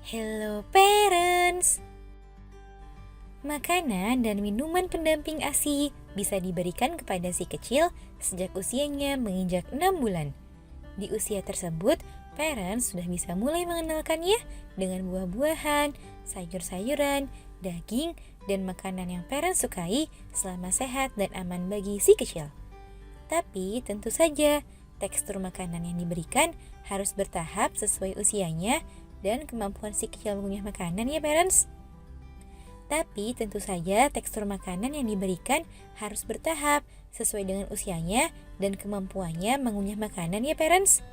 Hello parents! Makanan dan minuman pendamping ASI bisa diberikan kepada si kecil sejak usianya menginjak 6 bulan. Di usia tersebut, parents sudah bisa mulai mengenalkannya dengan buah-buahan, sayur-sayuran, daging, dan makanan yang parents sukai selama sehat dan aman bagi si kecil. Tapi tentu saja, tekstur makanan yang diberikan harus bertahap sesuai usianya dan kemampuan si kecil mengunyah makanan ya parents. Tapi tentu saja tekstur makanan yang diberikan harus bertahap sesuai dengan usianya dan kemampuannya mengunyah makanan ya parents.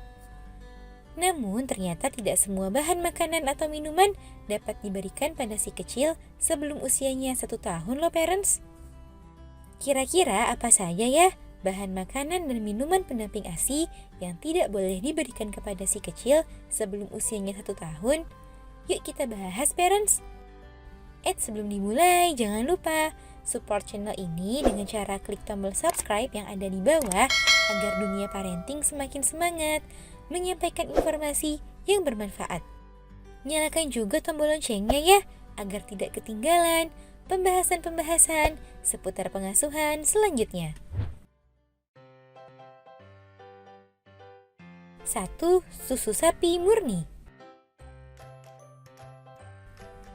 Namun ternyata tidak semua bahan makanan atau minuman dapat diberikan pada si kecil sebelum usianya 1 tahun loh parents. Kira-kira apa saja ya bahan makanan dan minuman pendamping ASI yang tidak boleh diberikan kepada si kecil sebelum usianya 1 tahun? Yuk kita bahas parents. Sebelum dimulai, jangan lupa support channel ini dengan cara klik tombol subscribe yang ada di bawah agar dunia parenting semakin semangat menyampaikan informasi yang bermanfaat. Nyalakan juga tombol loncengnya ya, agar tidak ketinggalan pembahasan-pembahasan seputar pengasuhan selanjutnya. 1. Susu sapi murni.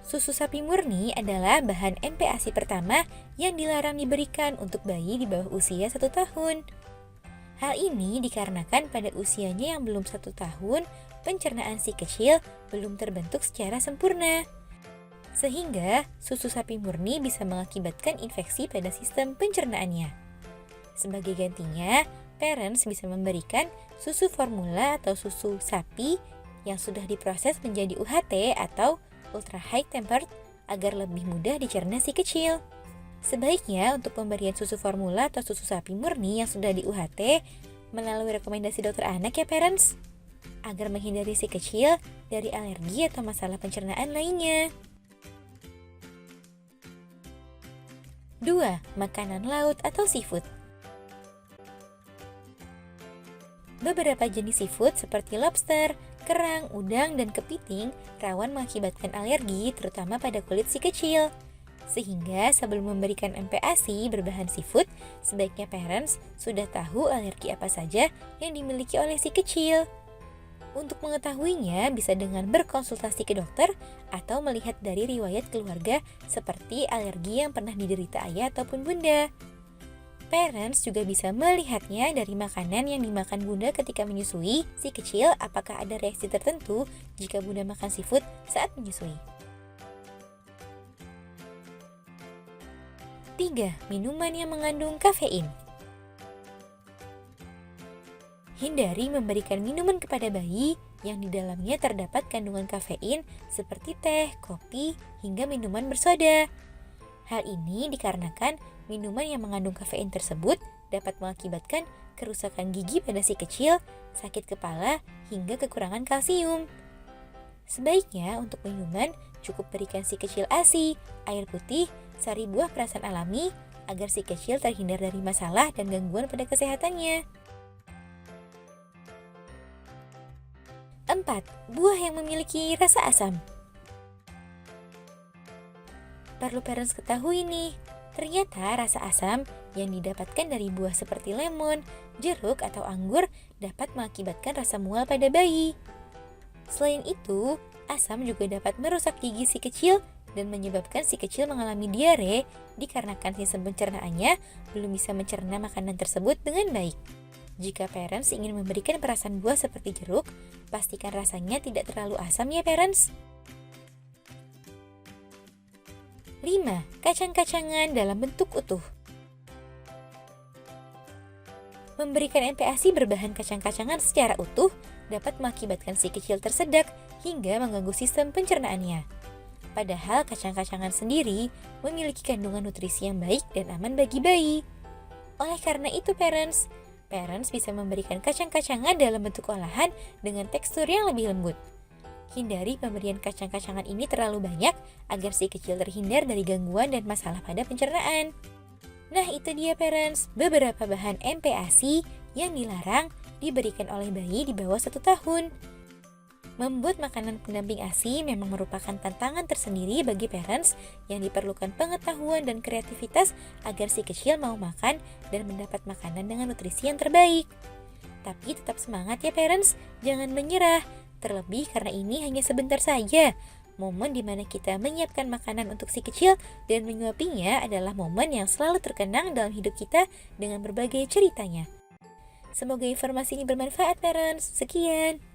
Susu sapi murni adalah bahan MPASI pertama yang dilarang diberikan untuk bayi di bawah usia 1 tahun. Hal ini dikarenakan pada usianya yang belum 1 tahun, pencernaan si kecil belum terbentuk secara sempurna. Sehingga susu sapi murni bisa mengakibatkan infeksi pada sistem pencernaannya. Sebagai gantinya, parents bisa memberikan susu formula atau susu sapi yang sudah diproses menjadi UHT atau ultra high tempered agar lebih mudah dicerna si kecil. Sebaiknya untuk pemberian susu formula atau susu sapi murni yang sudah di UHT melalui rekomendasi dokter anak ya parents, agar menghindari si kecil dari alergi atau masalah pencernaan lainnya. 2. Makanan laut atau seafood. Beberapa jenis seafood seperti lobster, kerang, udang, dan kepiting rawan mengakibatkan alergi terutama pada kulit si kecil. Sehingga sebelum memberikan MPASI berbahan seafood, sebaiknya parents sudah tahu alergi apa saja yang dimiliki oleh si kecil. Untuk mengetahuinya bisa dengan berkonsultasi ke dokter atau melihat dari riwayat keluarga seperti alergi yang pernah diderita ayah ataupun bunda. Parents juga bisa melihatnya dari makanan yang dimakan bunda ketika menyusui si kecil, apakah ada reaksi tertentu jika bunda makan seafood saat menyusui. 3. Minuman yang mengandung kafein. Hindari memberikan minuman kepada bayi yang di dalamnya terdapat kandungan kafein seperti teh, kopi, hingga minuman bersoda. Hal ini dikarenakan minuman yang mengandung kafein tersebut dapat mengakibatkan kerusakan gigi pada si kecil, sakit kepala, hingga kekurangan kalsium. Sebaiknya untuk minuman cukup berikan si kecil ASI, air putih, sari buah perasan alami agar si kecil terhindar dari masalah dan gangguan pada kesehatannya. 4. Buah yang memiliki rasa asam. Perlu parents ketahui nih, ternyata rasa asam yang didapatkan dari buah seperti lemon, jeruk, atau anggur dapat mengakibatkan rasa mual pada bayi. Selain itu, asam juga dapat merusak gigi si kecil dan menyebabkan si kecil mengalami diare dikarenakan sistem pencernaannya belum bisa mencerna makanan tersebut dengan baik. Jika parents ingin memberikan perasan buah seperti jeruk, pastikan rasanya tidak terlalu asam ya parents. 5. Kacang-kacangan dalam bentuk utuh. Memberikan MPASI berbahan kacang-kacangan secara utuh dapat mengakibatkan si kecil tersedak hingga mengganggu sistem pencernaannya. Padahal kacang-kacangan sendiri memiliki kandungan nutrisi yang baik dan aman bagi bayi. Oleh karena itu parents bisa memberikan kacang-kacangan dalam bentuk olahan dengan tekstur yang lebih lembut. Hindari pemberian kacang-kacangan ini terlalu banyak agar si kecil terhindar dari gangguan dan masalah pada pencernaan. Nah itu dia parents, beberapa bahan MPASI yang dilarang diberikan oleh bayi di bawah 1 tahun. Membuat makanan pendamping ASI memang merupakan tantangan tersendiri bagi parents yang diperlukan pengetahuan dan kreativitas agar si kecil mau makan dan mendapat makanan dengan nutrisi yang terbaik. Tapi tetap semangat ya parents, jangan menyerah. Terlebih karena ini hanya sebentar saja. Momen dimana kita menyiapkan makanan untuk si kecil dan menyuapinya adalah momen yang selalu terkenang dalam hidup kita dengan berbagai ceritanya. Semoga informasi ini bermanfaat parents. Sekian.